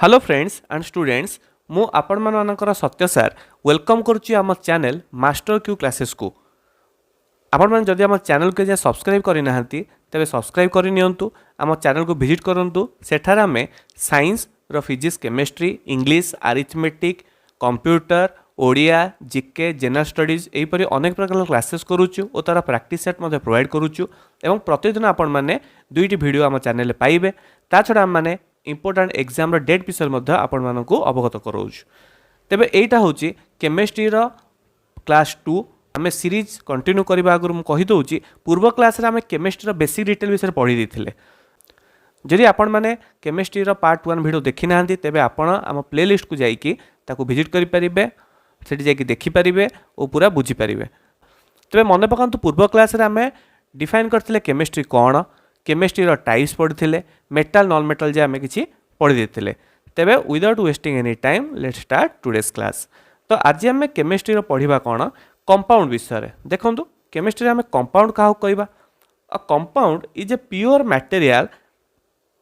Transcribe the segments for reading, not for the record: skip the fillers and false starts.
Hello friends and students मु आपण मानकर सत्य सार वेलकम करुच्ची आम चैनल मास्टर क्यू क्लासेस को। आपण मैंने जदि आम चैनल को जे सब्सक्राइब करना तेरे सब्सक्राइब करनी आम चैनल को विजिट करूँ। सेठार आम साइंस रो physics chemistry English arithmetic computer Odia GK general studies यहीपरि अनेक प्रकार क्लासेस करुचु और तार प्रैक्टिस सेट प्रोवाइड करुचु एवं प्रतिदिन आपण मैंने दुईटी वीडियो आम चैनल पाइबे। ता छड़ा आम मैंने इंपोर्टाट एग्जाम डेट विषय आपण मानकु अवगत कराऊँ। तेबे एटा होची केमिस्ट्री रो क्लास 2 आम सीरीज कंटिन्यू करबा आगु मु कहि दउची पूर्व क्लास रे आम केमिस्ट्री रो बेसिक डिटेल विषय पढ़ी देथिले। जदि आपण माने केमिस्ट्री रो पार्ट 1 वीडियो देखि नाहंती तेबे आपण आम प्लेलिस्ट को जाईकी ताकू विजिट करि परिबे, सेठी जाईकी देखि परिबे और पूरा बुझी परिबे। तेबे मने पकांतु पूर्व क्लास रे आम डिफाइन करथिले केमिस्ट्री कोन, केमिस्ट्री रो टाइप्स पढ़िथिले, मेटल नॉन मेटल जे आम किछि पढ़ी देथिले। तेबे without wasting any time let's start today's class. तो आज आम केमिस्ट्री रो पढ़िबा कोन कंपाउंड विषय। देखंतु केमिस्ट्री आम कंपाउंड काहा कहबा। A compound is a pure material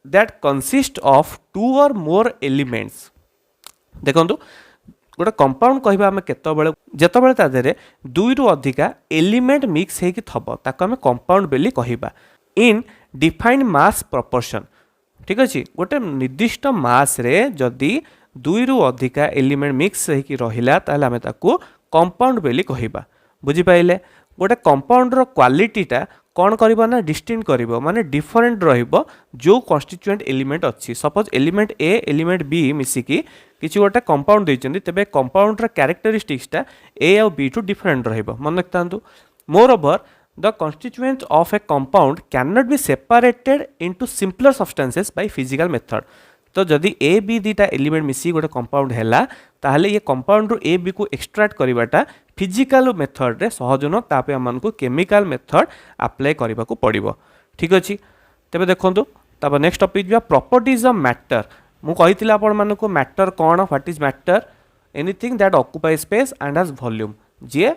that consist of two or more elements. देखंतु गोटे कंपाउंड कहबा आम केतबेले जेतबेले ता देरे दुई रु अधिका एलिमेंट मिक्स हेकी थबो ताको आम कंपाउंड बेली कहबा इन डिफाइंड मास प्रपोर्शन। ठीक अच्छे गोटे निर्दिष्ट मास रे जदि दुई रु अधिका एलिमेंट मिक्स हेकी रहिला ताले आम ताको कंपाउंड बेली कहबा। बुझी पाइले गोटे कंपाउंड रो क्वालिटीटा कौन करबा ना डिस्टिंक्ट करबो माने डिफरेंट रहिबो जो कन्स्टिट्यूएंट एलिमेंट अच्छी। सपोज एलिमेंट ए एलिमेंट बी मिसिकी किसी गोटे कंपाउंड देइचंदी तेबे कंपाउंड रो कैरेक्टरिस्टिक्सटा ए और बी टू डिफरेंट रहिबो। मन रखतांतु मोर over the constituents of a compound cannot be separated into simpler substances by physical method। तो जदि ए बी दीटा एलिमेंट मिसी गोटे कंपाउंड हैला ताहले ये कंपाउंड रो ए बी को एक्सट्रैक्ट करबाटा फिजिकल मेथड रे सहज न तापे हमन को केमिकल मेथड अप्लाई करबा को पड़िबो। ठीक अछि तबे देखंतु तब नेक्स्ट टॉपिक जो प्रॉपर्टीज ऑफ मैटर। मु कहितिला आपण मन को matter cone what is matter anything that occupy space and has volume. J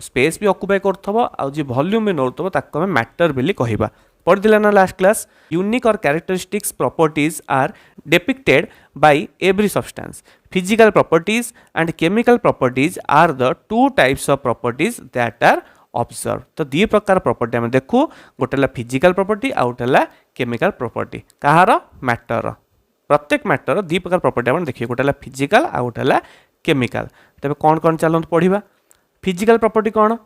space भी ऑक्युपाई करथबो आ जे वॉल्यूम भी नोरथबो ताको हम मैटर बेली कहिबा। पढ़ दिला ना last class. Unique or characteristics properties are depicted by every substance. Physical properties and chemical properties are the two types of properties that are observe. तो दी प्रकार प्रॉपर्टी हम देखू गोटेला फिजिकल प्रॉपर्टी आ गोटेला केमिकल प्रॉपर्टी कहार मैटर। प्रत्येक मैटर दी प्रकार प्रॉपर्टी हम देखिए गोटेला फिजिकल आ गोटेला केमिकल। तबे कौन कौन चलंत पढ़िबा। फिजिकल प्रॉपर्टी कौन।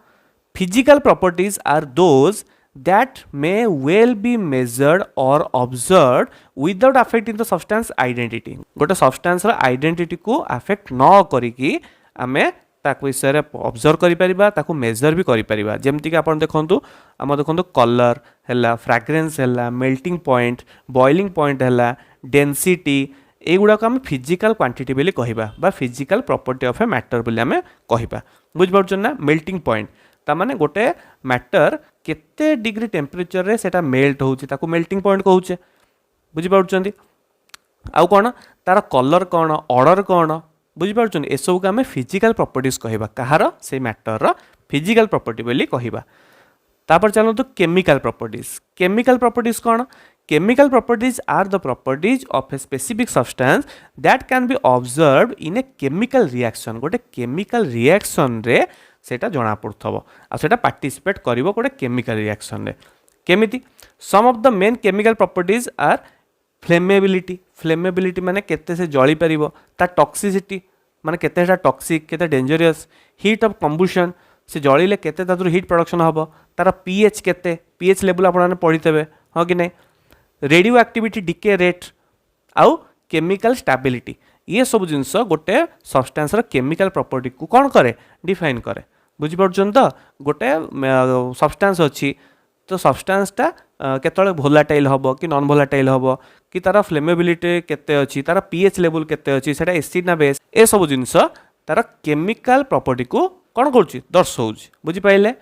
Physical properties are those that may well be measured or observed without affecting the substance identity। गोटे substance रा identity को affect न करिकी आमे ताको विषय रे ऑब्जर्व करि परिबा ताको मेजर भी करि परिबा। जेमति कि आपण देखंतु हम देखंतु कलर हैला फ्रेग्रेंस हैला मेल्टिंग पॉइंट बॉइलिंग पॉइंट हैला डेंसिटी एगुडा को हम फिजिकल क्वांटिटी बेली कहिबा बा physical property of a matter बेली आमे कहिबा। बुझ पाउछ ना मेल्टिंग पॉइंट ता माने गोटे मैटर केते डिग्री टेम्परेचर रे सेटा मेल्ट होउची ताको मेल्टिंग पॉइंट कहउचे। बुझी पाउछंती आउ कोन तार कलर कोन ऑर्डर कोन बुझी पाउछंती ए सब को हमें फिजिकल प्रॉपर्टीज कहिबा कहार से मैटर रो फिजिकल प्रॉपर्टी बेली कहिबा। तापर चलो तो केमिकल प्रॉपर्टीज। केमिकल प्रॉपर्टीज कोन। Chemical properties are the properties of a specific substance that can be observed in a chemical reaction. गोटे केमिकल रिएक्शन रे सेटा जना पड़थबो आ सेटा पार्टिसिपेट करिवो गोटे केमिकल रिएक्शन रे। केमिति some of the main chemical properties are flammability. Flammability माने केते से जळी परिवो ता टॉक्सिसिटी माने केतेटा टॉक्सिक केते डेंजरस। हीट ऑफ कंबुशन से जळीले केते तादुर हीट प्रोडक्शन हबो। तार पीएच केते पीएच लेवल आपण माने पढितबे हो कि नै। रेडियो एक्टिविटी डिके रेट आउ केमिकल स्टेबिलिटी ये सब जिनस गोटे सब्सटेंस रो केमिकल प्रॉपर्टी को कौन करे डिफाइन करे। बुझी पाउछन तो गोटे सब्सटेंस अच्छी तो सब्सटेंसटा केतले भोलाटाइल हबो कि नॉन भोलाटाइल हबो कि तार फ्लेमेबिलिटी केते अछि तार पीएच लेवल केते अछि सेटा एसिड ना बेस ए सब जिनस तार केमिकल प्रॉपर्टी को कौन करूछि दर्शाउछि। बुझी पाइले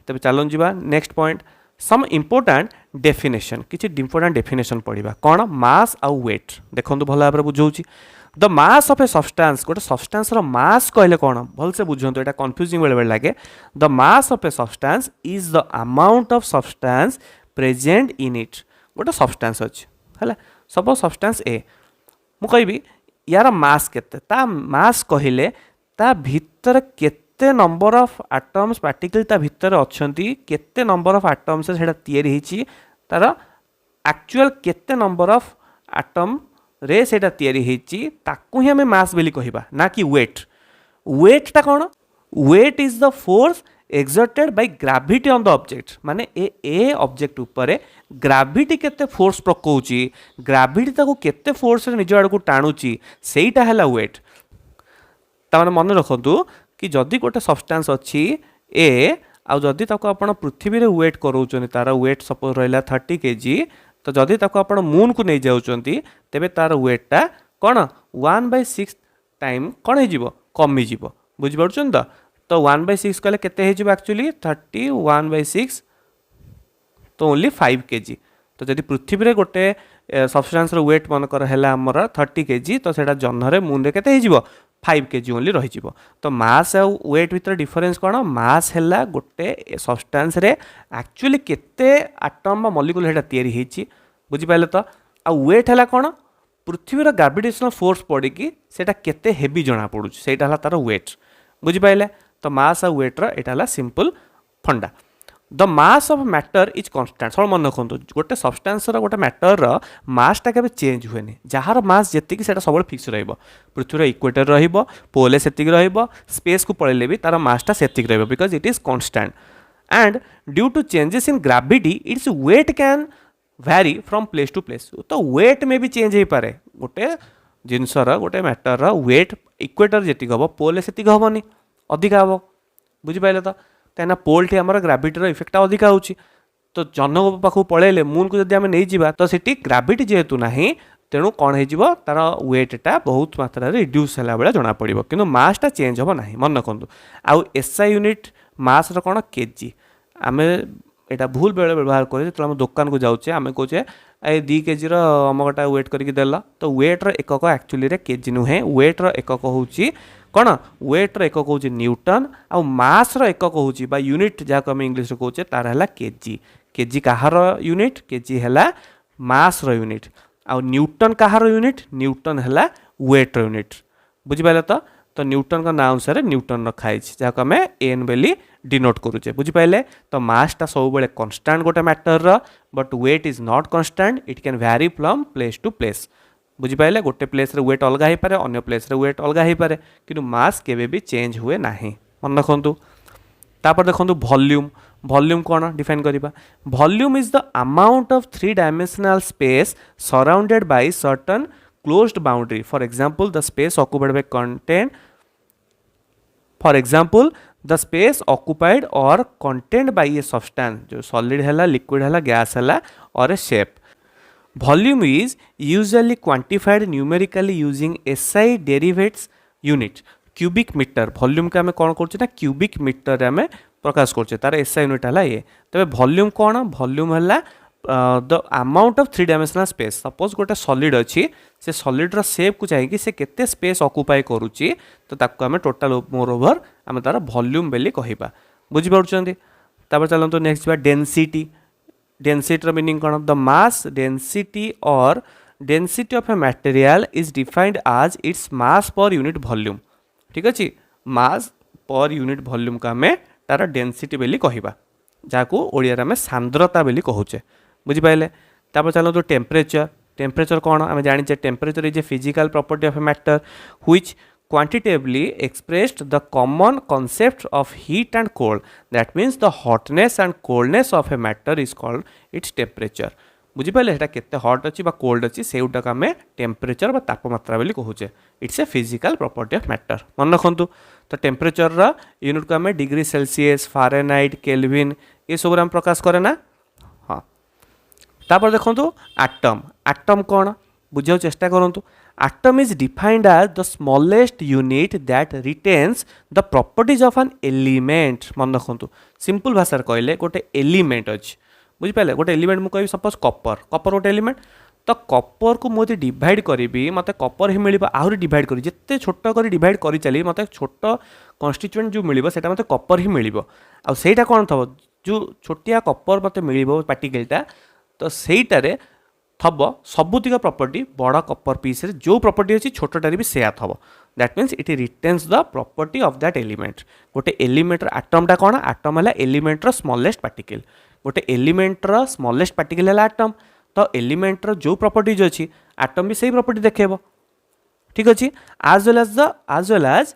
तबे चलन जिबा next point some important definition. किछि इंपोर्टेंट डेफिनेशन पढ़िबा कौन मास आउ वेट। देखंतु भला भाबरे बुझौछि the mass of a substance गोटे सब्सटेंस रो मास कहले कौन भल से बुझंतु एटा कंफ्यूजिंग बेले बेले लागे। The mass of a substance is the amount of substance present in it. गोटे सब्सटेंस अछि हैला सपोज सब्सटेंस ए मु कहबी यार मास केते ता मास कहले ता भीतर केते नंबर ऑफ एटम्स पार्टिकल ता भीतर अछंती केते नंबर ऑफ एटम्स से सेटा तयारी हिची तार एक्चुअल केते नंबर ऑफ एटम रे सेटा तयारी हिची ताकू ही हमें मास बोली कहिबा ना कि वेट। वेट टा कोन weight is the force exerted by gravity on the object माने ए ऑब्जेक्ट ऊपर ग्रेविटी केते फोर्स प्रकोची ग्रेविटी ताको केते फोर्स रे निज आड़ को टाणुची सेटा हैला वेट। ताने मन रखंतु कि जदि गोटे सब्सटेंस अच्छी ए आ जदि ताको आपण पृथ्वी रे वेट करौचनी तार वेट सपोज रहला 30 केजी तो जदि ताको आपण मून को नहीं जाउचंती तेबे तार वेट टा कोन 1/6 टाइम कोन हे जिवो कमी जिवो बुझि पड़छन तो 1/6 कहले केते हे जिवो एक्चुअली 30 1/6 तो ओनली 5 केजी। तो जदि पृथ्वी रे गोटे सब्सटेंस रो वेट मन कर हैला हमर 30 केजी तो सेटा जन्ह रे मून रे केते हे जिवो 5 केजी ओनली रही जिवो। तो मास आ वेट भीतर डिफरेंस कोन मास हैला गोटे सब्सटेंस रे एक्चुअली केते एटम मॉलिक्यूल हेटा तयारी हेची बुझि पाइले तो आ वेट हैला कोन पृथ्वी रो ग्रेविटेशनल फोर्स पड़ी कि सेटा केते हेवी जणा पडुछ सेटा हला तार वेट बुझि पाइले। तो मास आ वेट रो एटा हला सिंपल फंडा। The mass of matter is constant सब मन रखु गोटे सब्सटेंस गोटे मैटर मासटा के चेंज हुए जार मास जी से सब फिक्स पृथ्वी इक्वेटर रोले से स्पेस को पड़े भी तार मासटा से because it is constant and due to changes in gravity its weight can vary from place to place. तो वेट में भी चेंज हो पारे गोटे जिनसर गोटे मैटर वेट इक्वेटर जी हम पोल से हेनी अधिका हम बुझिपारे तो कहीं पोल टी आम ग्राविटर इफेक्ट अधिका हो तो जह्न पाखु पलैले मून को जब आम नहीं जावा तो सीटी ग्राविटी जेहेतु ना तेणु कौन हो तार वेटा बहुत मात्रा रिड्यूस है भाई जना पड़ो कि मासटा चेंज हम ना मन रखु आउ एसआई यूनिट मास कौन केजी आम यहाँ भूल बेले व्यवहार कर जो आम दुकान को जाऊे आम कहे ए 2 केजी अमकटा वेट करके देला तो वेट्र एकक एक्चुअली केजी नुहे वेट्र एकक हूँ कौन वेट्र एकक हूँ न्यूटन आ मासर एकक हूँ यूनिट जहाँ आम इंग्लीश कहे तार है केजी। केजी कहार यूनिट केजी है मासर यूनिट आ न्यूटन कहार यूनिट न्यूटन है वेट्र यूनिट बुझिपारे तो न्यूटन का ना अनुसार न्यूटन रखाई जहाँ आम एन बेली डिनोट करुचे बुझिपारे। तो मासटा सब कन्स्टांट गोटे matter but weight is not constant it can vary from place to place बुझिपारे गोटे प्लेस रे वेट अलग हो पारे अन्य प्लेस रे वेट अलग हो पारे कि मास केबे भी चेंज हुए ना मन रखु। तापर देखो वॉल्यूम वॉल्यूम कौन डिफाइन करवा volume is the amount of 3 dimensional space surrounded by certain closed boundary for example the space occupied by content for example the space occupied or content by a substance जो solid है liquid है gas है or a shape. Volume is usually quantified numerically using SI derivates unit cubic metre volume के आम कौन कर cubic metre आम प्रकाश कर तार एसआई यूनिट है ये तेज वॉल्यूम कौन वॉल्यूम है the amount of 3 dimensional space suppose गोटे सॉलिड अच्छी से सॉलिड्र सेप को चाहिए से केते स्पेस ऑक्युपाई करुच्ची तो ताको आम टोटाल मोर ओवर आम तार वॉल्यूम बेली कहवा बुझिपारुछंती। तापर चलते नेक्स्ट बा डेंसिटी डेंसिटी मीनिंग कौन the mass density or density of a material is defined as its mass per unit volume ठीक अच्छे मास पर यूनिट वॉल्यूम को आम तार डेंसिटी बेली कहवा जहाँ को ओडिया आम सांद्रता बेली कहूचे बुझिपारे। तापर चलते टेम्परेचर टेम्परेचर कौन आम जाने temperature is a physical property of a matter which quantitatively expressed the common concept of heat and cold that means the hotness and coldness of a matter is called its temperature बुझिपारे এটা केते hot अच्छी cold अच्छी से आम temperature बा तापमात्रा बोली कहूचे it's a physical property of matter मन रखु। तो टेम्परेचर यूनिट को आम डिग्री सेल्सियस फारेनहाइट केल्विन ये सब आम प्रकाश करे ना हाँ। तापर देखो एटम एटम कौन बुझे चेष्टा करूँ atom is defined as the smallest unit that retains the properties of an element मन रखु सिंपल भाषा कहले गोटे एलिमेंट अच्छी बुझिपारे गोटे एलिमेंट मुझे सपोज कपर कपर गोटे एलिमेंट तो कपर को मुझे डिवाइड करी मत कपर ही मिल आहरी डिवाइड कर जिते छोट कर डिवाइड कर चली मत छोट कन्स्टिट्यूएंट जो मिल मत कपर ही मिल आईटा कौन थो जो छोटिया कपर मत मिल पार्टिकलटा तो सहीटार थब सबुतिक प्रॉपर्टी बड़ कपर पीस रे जो प्रॉपर्टी अच्छी छोटटार भी सेया थब that means it retains the property of that element गोटे एलिमेंटर आटमटा कौन आटम है एलिमेंटर स्मॉलेस्ट पार्टिकल गोटे एलिमेंटर स्मॉलेस्ट पार्टिकल है आटम तो एलिमेंटर जो प्रॉपर्टीज अच्छी आटम भी सही प्रॉपर्टी देखेब ठीक अच्छे as well as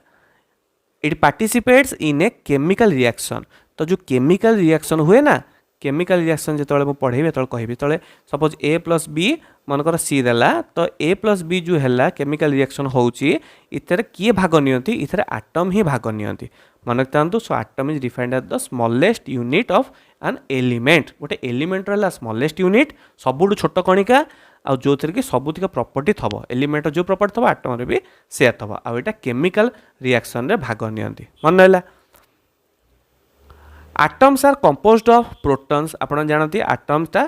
it participates in a chemical reaction तो जो केमिकल रिएक्शन हुए ना केमिकल रिएक्शन जो मुझे पढ़ेबी जो कहि जो सपोज ए प्लस बी मनकर सी देला तो ए प्लस बी जो है केमिकल रिएक्शन होउची इथरे किए भाग नियंती इथरे आटम ही भाग नियंती मन रखता so atom is defined as the smallest unit of an element गोटे एलिमेंट रहा स्मॉलेस्ट यूनिट सबुठ छोट कणिका आ जो थी कि सबुतिक प्रॉपर्टी थब एलिमेंट जो प्रॉपर्टी थब आटम भी से थब आटा केमिकल रिएक्शन रे भाग नियंती मन रहा atoms are composed of protons आपण जानती आटम्सटा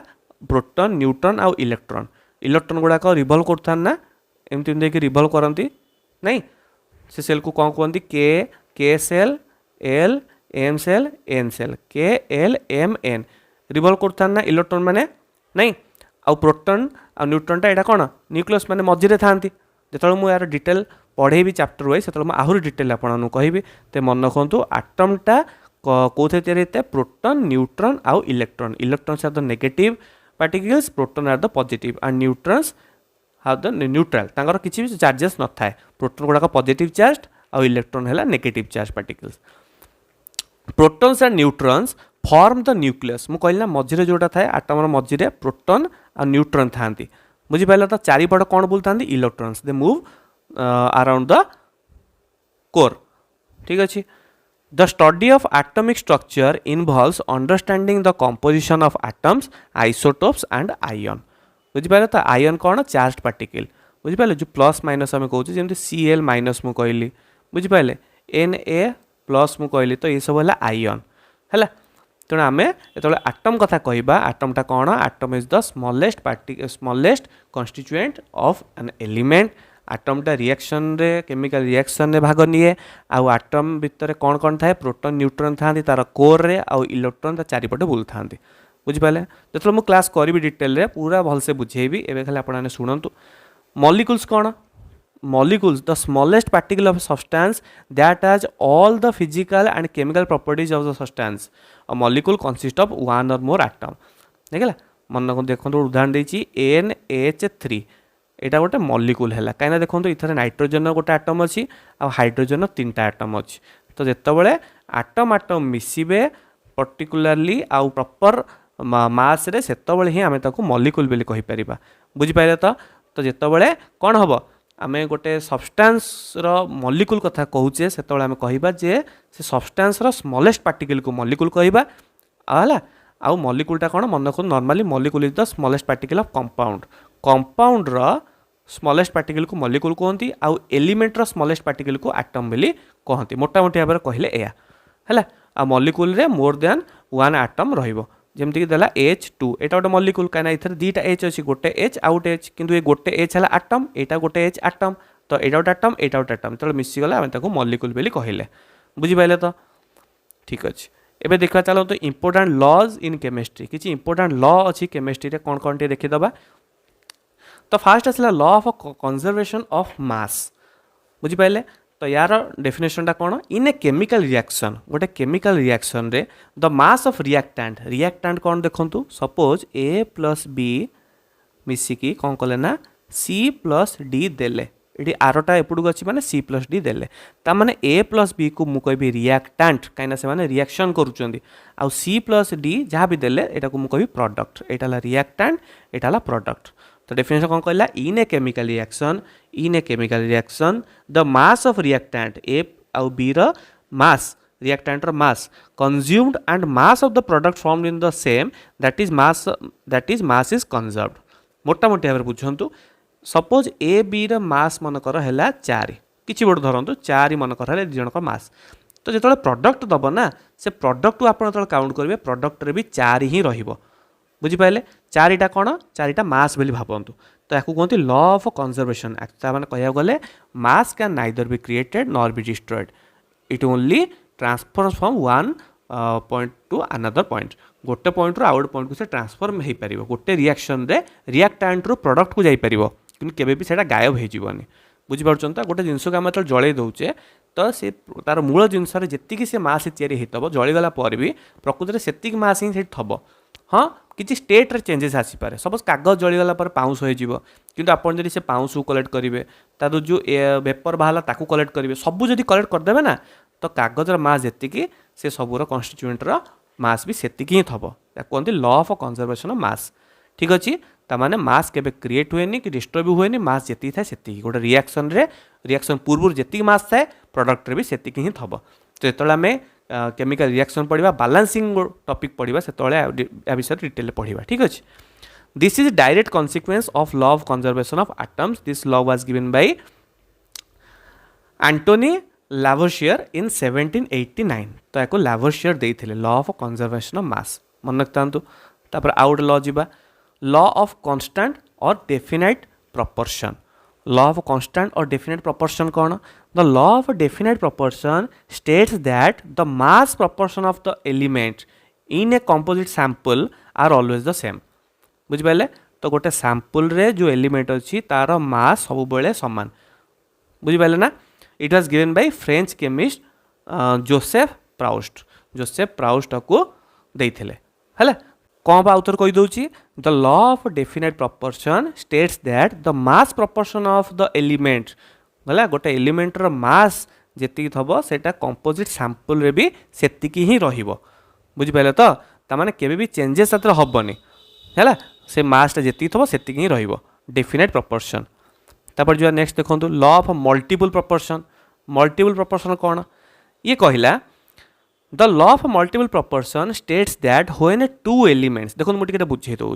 प्रोटॉन न्यूट्रॉन आउ इलेक्ट्रॉन इलेक्ट्रॉन गुड़ाक रिवॉल्व करता ना एमती देखिए रिवॉल्व करती नहीं से सेल को कौन कहते K shell L M shell N shell K L M N revolve करता ना इलेक्ट्रॉन माने नहीं आउ प्रोटॉन आ न्यूट्रॉनटा यहाँ कौन न्यूक्लियस माने मझे था जो मुझे यार डिटेल पढ़ेबी चैप्टर वाइज से आहरी डिटेल आपको कहबी तो मन रखु आटमटा कौन तैयारी होता है प्रोटॉन न्यूट्रॉन आउ electron electrons are the negative particles proton are the positive and neutrons how the neutral तांकर किसी भी चार्जेस न थाए प्रोटॉन गुड़ाक पॉजिटिव चार्ज आउ इलेक्ट्रॉन है negative charge particles protons and neutrons form the nucleus मुझे कहली ना मझे जोटा थाए आटमर मझे प्रोटॉन आ न्यूट्रॉन था बुझीपारे तो चारिपट कौन बुलता electrons they move around the core ठीक अच्छे The study of atomic structure involves understanding the composition of atoms, isotopes and ion. बुझीपारे तो आयन कौन चार्ज पार्टिकल बुझीपारे जो प्लस माइनस आम कहे जमी Cl माइनस मु कहली बुझीपारे Na प्लस मु कहली तो ये सब है आयन है तेणु आम जो आटम कथा कहवा आटमटा कौन atom is the smallest constituent of an element आटमटा रिएक्शन रे केमिकल रिएक्शन रे भाग निए आउ आटम भितर कौन कौन थाए प्रोटॉन न्यूट्रॉन था तार कोर रे आउ इलेक्ट्रॉन ता चारिपटे बुल था बुझीपारे जो मुझे क्लास करी डिटेल रे पूरा भलसे बुझेबी एवं खाली आपने शुणु मॉलिक्यूल्स कौन molecules the smallest particle of substance that has all the physical and chemical properties of the substance a molecule consist of one और मोर आटम देखला मन को देखो उदाहरण देछि NH3 यहाँ गोटे मॉलिक्यूल है कहीं देखो इथर नाइट्रोजन गोटे आटम अच्छी आ हाइड्रोजन 3टा आटम अच्छी तो जितेबाला आटम आटम मिसबे पर्टिकुलारली आउ प्रॉपर मास रे सेतबेले ही आम ताको मॉलिक्यूल बोली कहि परिबा बुझीपारे तो जितेबाला कौन हम आम गोटे सब्सटेंस रो मॉलिक्यूल कथा कहूचे सेतबेले आम कहिबा जे से सब्सटेंस रो स्मॉलेस्ट पार्टिकल को मॉलिक्यूल कहिबा आला आउ मॉलिक्यूलटा कौन मन रखो normally molecule is the smallest particle of compound compound रो स्मॉलेस्ट पार्टिकल को मॉलिक्यूल कहती आउ एलिमेंट रो स्मॉलेस्ट पार्टिकल को आटम बोली कहती मोटामोटी भाव में कहले या है आ मॉलिक्यूल रे मोर देन वन आटम रहिबो जेमती कि देला H2 एटा गोटे मॉलिक्यूल कहीं इधर दुईटा H अच्छी गोटे H आउ गोटे H किंतु ये गोटे H है आटम एटा गोटे H आटम तो एटा गोटे आटम एटा गोटे आटम तो मिसीगला आम ताको मॉलिक्यूल बोली कहले बुझीपारे तो ठीक अच्छे एबे देखा चलो तो इंपोर्टेंट लॉज इन केमिस्ट्री किसी इंपोर्टेंट लॉ अच्छी केमिस्ट्री रे कौन कौन टे देखीदबा तो फास्ट आसला law of conservation of mass बुझीपारे तो यार डेफिनेशनटा कौन इन ए केमिकल रिएक्शन गोटे केमिकल रिएक्शन रे द मास ऑफ रिएक्टेंट कौन देखंतु सपोज A प्लस B मिसिकी कौन कले ना C प्लस D देले ये आरटा एपटू अच्छी माने C प्लस D देले ता माने A प्लस B को मु कहबी रिएक्टेंट कहीं से माने रिएक्शन करूचंदी आउ C प्लस D जहाँ भी देले एटा को मु कहबी प्रोडक्ट एटा ला रिएक्टेंट एटा ला प्रोडक्ट तो डेफिनेशन कौन कहला in a chemical reaction the mass of reactant A आउ बी रो मास रिएक्टेंट रो mass consumed and mass of the product formed in the same that is mass is conserved मोटामोटी भाव बुझंतु suppose A B रो मास मनकर है 4 किसी गोटे धरतु 4 मनकर है जन मास तो जो प्रोडक्ट दब ना से प्रोडक्ट आप काउंट करेंगे प्रोडक्ट रे भी 4 ही रहिबो बुझीपारे 4टा कौन 4टा मास बोली भावतु तो या कहते लॉ ऑफ कंजर्वेशन मैंने कह गले मास can neither be created nor be destroyed it only transfer from one point two another point गोटे पॉइंट रू आउ गोटे पॉइंट को से ट्रांसफॉर्म हो पार गोटे रिएक्शन रे रिएक्टांट रू प्रोडक्ट को जापर कि केवे भी सेटा गायब होजीवनी बुझीपार्छन तो गोटे जिनस को आम जो जड़े दौचे तो सी तार मूल जिनस जी से मास या जलीगला भी प्रकृति में सेतिक मास ही थब हाँ किसी स्टेट रे चेंजेस आसीपे सपोज कागज जलीगला पाउंस हो किंतु आप से पाउंस को कलेक्ट करेंगे तार जो वेपर बाहर ताकू कलेक्ट करेंगे सबू जब कलेक्ट करदे ना तो कागजर मास जी से सबूर कन्स्टिट्यूएंटर मास भी सेतिक ही थब कहते लॉ ऑफ कंजर्वेशन ऑफ मास ठीक अच्छे ताने मास केबे क्रिएट हुए कि डिस्ट्रॉय भी हुए मास जी थाए से गोटे रिएक्शन पूर्व जी मास थाए प्रोडक्ट भी सेतिक ही थब तो जो आम केमिकल रिएक्शन पढ़ा बैलेंसिंग टॉपिक पढ़ा से विषय डिटेल पढ़ा ठीक अच्छे this is direct consequence of law of conservation of atoms this law was given by Antoine Lavoisier in 1789 तो या लावोशियर देते law of conservation of mass मन रखता तापर आउ गोटे लॉ जीवा law of constant or definite proportion law of constant or definite proportion कौन the law of definite proportion states that the mass proportion of the element in a composite sample are always the same बुझिपारे तो गोटे sample रे जो element अच्छी तार मास सब बेले सामान बुझिपारे ना it was given by French chemist Joseph Proust को देइथिले हैला कौन आउथर कही दूची the law of definite proportion states that the mass proportion of the element गला गोटे एलिमेंटर मास जी थब से कंपोजिट सैंपल रे भी सेतिकी ही रहिबो बुझिपारे तो तामाने केबे भी चेंजेस आतर हबनी हैला से मासटा जी थब सेतिकी ही रहिबो डेफिनाइट प्रपोर्शन तापर जो नेक्स्ट देखो लॉ ऑफ मल्टीपल प्रपोर्शन कौन ये कहला the law of multiple proportion states that when two elements देखो मुझे बुझे दूँ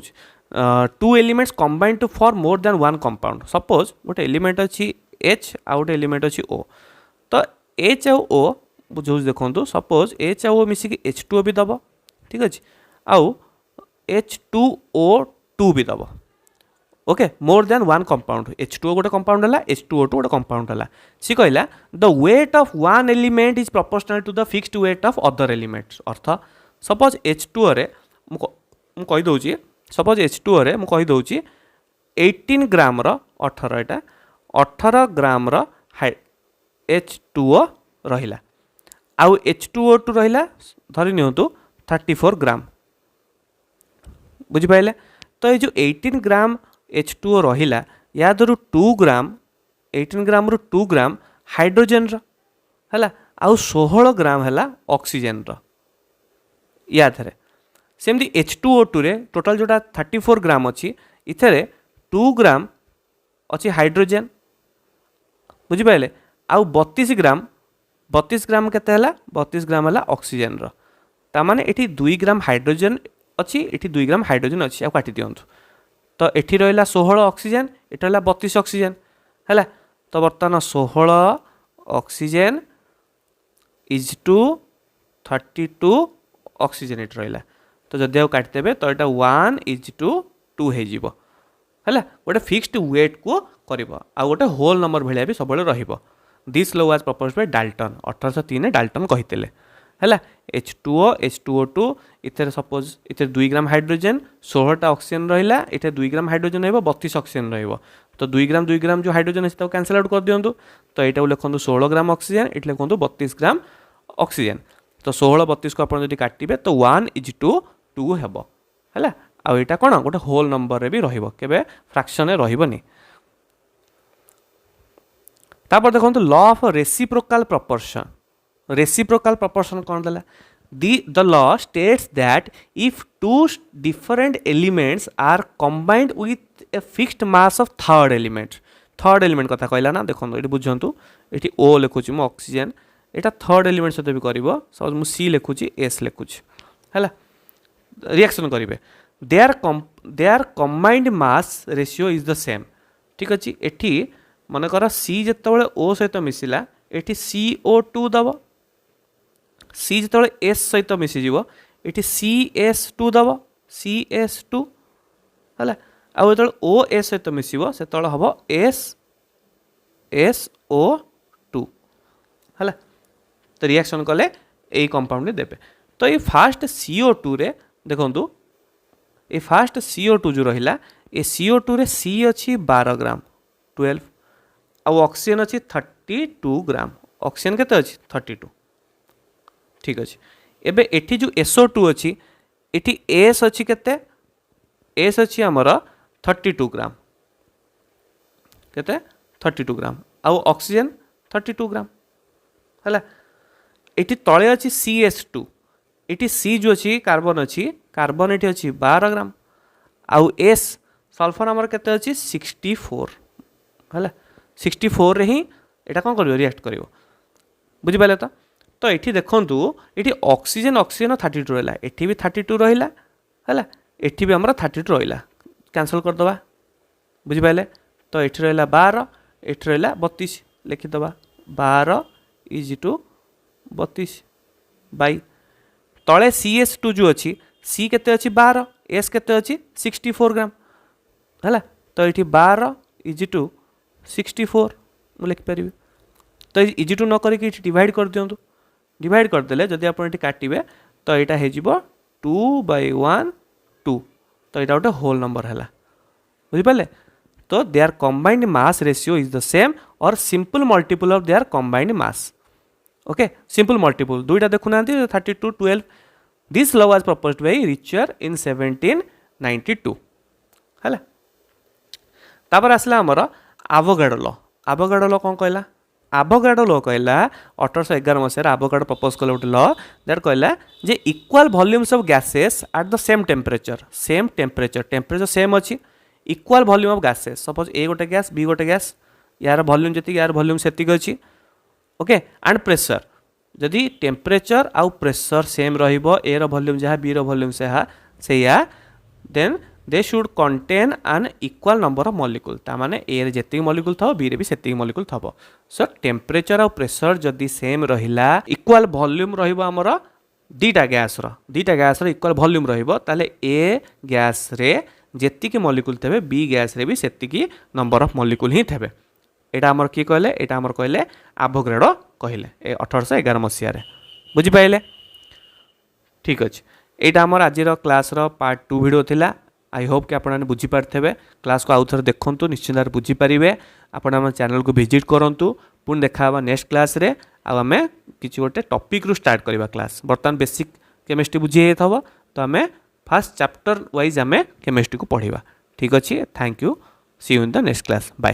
two elements combine to for more than one compound suppose गोटे एलिमेंट अच्छी एच आउ गोटे एलिमेंट अच्छी ओ तो एच आउ ओ बुझे देखो सपोज एच आउ ओ मिसिकी H2O भी दब ठीक अच्छे आउ H2O2 भी दब okay more than one compound H2O गोटे कंपाउंड है H2O2 गोटे कंपाउंड है सी कहला the weight of one element is proportional to the fixed weight of other elements अर्थ सपोज H2O रे मु कहि दउची सपोज H2O रे मु कहि दउची 18 ग्राम रो 18 एटा 18 ग्राम रो H2O रहिला आउ H2O2 रहिला धरि नियंतु 34 ग्राम बुझि पाइले तो ये जो 18 ग्राम H2O रहिला या दरु 2 ग्राम 18 ग्राम रु 2 ग्राम हाइड्रोजन है आउ 16 ग्राम है ऑक्सीजन या थे सेमती H2O2 रे टोटल जोटा 34 ग्राम अच्छी इथे 2 ग्राम अच्छी हाइड्रोजन बुझिपारे आउ 32 ग्राम केते 32 ग्राम है ऑक्सीजन तामाने एठी 2 ग्राम हाइड्रोजन अच्छी एठी 2 ग्राम हाइड्रोजन अच्छी काटि दियंतु तो एठी रहिला 16 ऑक्सीजन एटा रहिला 32 ऑक्सीजन है तो बर्तमान 16 ऑक्सीजन इज टू 32 ऑक्सीजन एट रहिला तो जदि आउ काटिदेबे तो एटा 1 इज टू 2 हो जीवो है गोटे फिक्स्ड वेट को करिवो आ गोटे होल नंबर भलिया भी सब रहिबो this law was proposed by Dalton 1803 Dalton कहितेले है H2O H2O2 इथे सपोज इथे 2 ग्राम हाइड्रोजन 16टा ऑक्सीजन रहिला इथे 2 ग्राम हाइड्रोजन रहइबो 32 ऑक्सीजन रहइबो तो 2 ग्राम जो हाइड्रोजन अछि कैंसल आउट कर दियंतु तो एटा लिखंतु 16 ग्राम ऑक्सीजन एट लिखंतु 32 ग्राम ऑक्सीजन तो 16 32 को आपण जदि काटिबे तो 1 इज टू 2 हेबो हैला आ एटा कोन गोटे होल नंबर रे भी रहिबो केबे फ्रैक्शन रे रहिबोनी तापर देखंतु लॉ ऑफ रेसिप्रोकल प्रपोर्शन कौन देला the law states that if two different elements are combined with a fixed mass of third element कथा कहला ना देखो ये बुझंतु ये O लिखुची मु ऑक्सीजन एटा थर्ड एलिमेंट सहित भी करिवो सपोज मु C लिखुची S लिखुची हैला रिएक्शन करिवे their combined mass ratio is the same ठीक अछि एठी मन कर C जेतबेले O सहित मिसिला एठी CO2 दबो C जो S सहित मिसीज ये CS2 दब CS2 है आउ जो OS सहित मिसब से हम SSO2 है तो रिएक्शन कले यही कंपाउंड देवे तो ये फास्ट CO2 रे देखो ये फास्ट CO2 जो रहा ये CO2 रे C अच्छी 12 ग्राम 12 आउ ऑक्सीजन अच्छी 32 ग्राम ऑक्सीजन केते अच्छी 32 ठीक अच्छे एबे एठी जो SO2 अच्छी एठी S अच्छी केते S अच्छी आमर 32 ग्राम केते 32 ग्राम आउ ऑक्सीजन 32 ग्राम है एटी तले अच्छी CS2 एटी C जो अच्छी कार्बन एटी अच्छी 12 ग्राम आउ S सल्फर आमर केते अच्छी 64 है 64 रे ही एटा कौन कर रिएक्ट कर बुझिपारे तो ये देखूँ ये ऑक्सीजन 32 रहा एटी भी 32 रहा है एटी भी आमर 32 रहा कैंसल करदे बुझिपारे तो ये रहा 12 ये रहा 32 लिखिदे 12 इज टू 32 बाई तले CS2 जो अच्छी C केते अच्छी 12 S केते अच्छी 64 ग्राम है तो ये 12 इज टू 64 मुझे लिखिपारि तो इज टू न करके डिवाइड कर दिंतु डिवाइड करदे जदि आप काटे तो यहाँ हो 2/1 2 तो यहाँ गोटे होल नंबर है बुझिपारे तो their combined mass ratio is the same or simple multiple of their combined mass okay simple multiple दुईटा देखुना 32 12 this law was proposed by Richter in 1792 है तापर आसला आमर आभोगाड्रो लॉ कौन कहला आभोगाड्रो लॉ कहला 1811 मसीह आभोगाड्रो प्रपोज कले गोटे लॉ दैट कहला जे equal volumes of gases at the same temperature same अच्छी equal volume of gases suppose A गोटे गैस बी गोटे गैस यार वॉल्यूम जी यार वॉल्यूम से अच्छी ओके एंड प्रेशर जदि टेम्परेचर आउ प्रेशर सेम रहिबो ए रो वॉल्यूम जहाँ बी रो वॉल्यूम से then they should contain an equal number of molecule तामाने ए रे जेतिक मॉलिक्यूल थबो बी रे भी सेतिक मॉलिक्यूल थबो सो टेम्परेचर आउ प्रेशर जदि सेम रहिला इक्वल वॉल्यूम रहिबो हमर दीटा गैस रो इक्वल वॉल्यूम रहिबो ताले ए गैस रे जेतिक मॉलिक्यूल थबे बी गैस रे भी सेतिक नंबर ऑफ मॉलिक्यूल ही थबे एटा हमर की कहले एटा हमर कहले आभोगाड्रो कहले 1811 मसीह बुझिपाइले ठीक अच्छे एटा हमर आज क्लास रो पार्ट 2 वीडियो थिला आई होप कि आपने बुझीपारे क्लास को आउ थे देखूँ निश्चिंत भाव बुझीपारे आपण आम चैनल को विजिट करूँ पुणी देखा नेक्स्ट क्लास रे आम किसी गोटे टॉपिक रु स्टार्ट करवा क्लास बर्तमान बेसिक केमिस्ट्री बुझी थो तो आम फास्ट चैप्टर वाइज आम केमिस्ट्री को पढ़ा ठीक अच्छे thank you see you in the next class bye.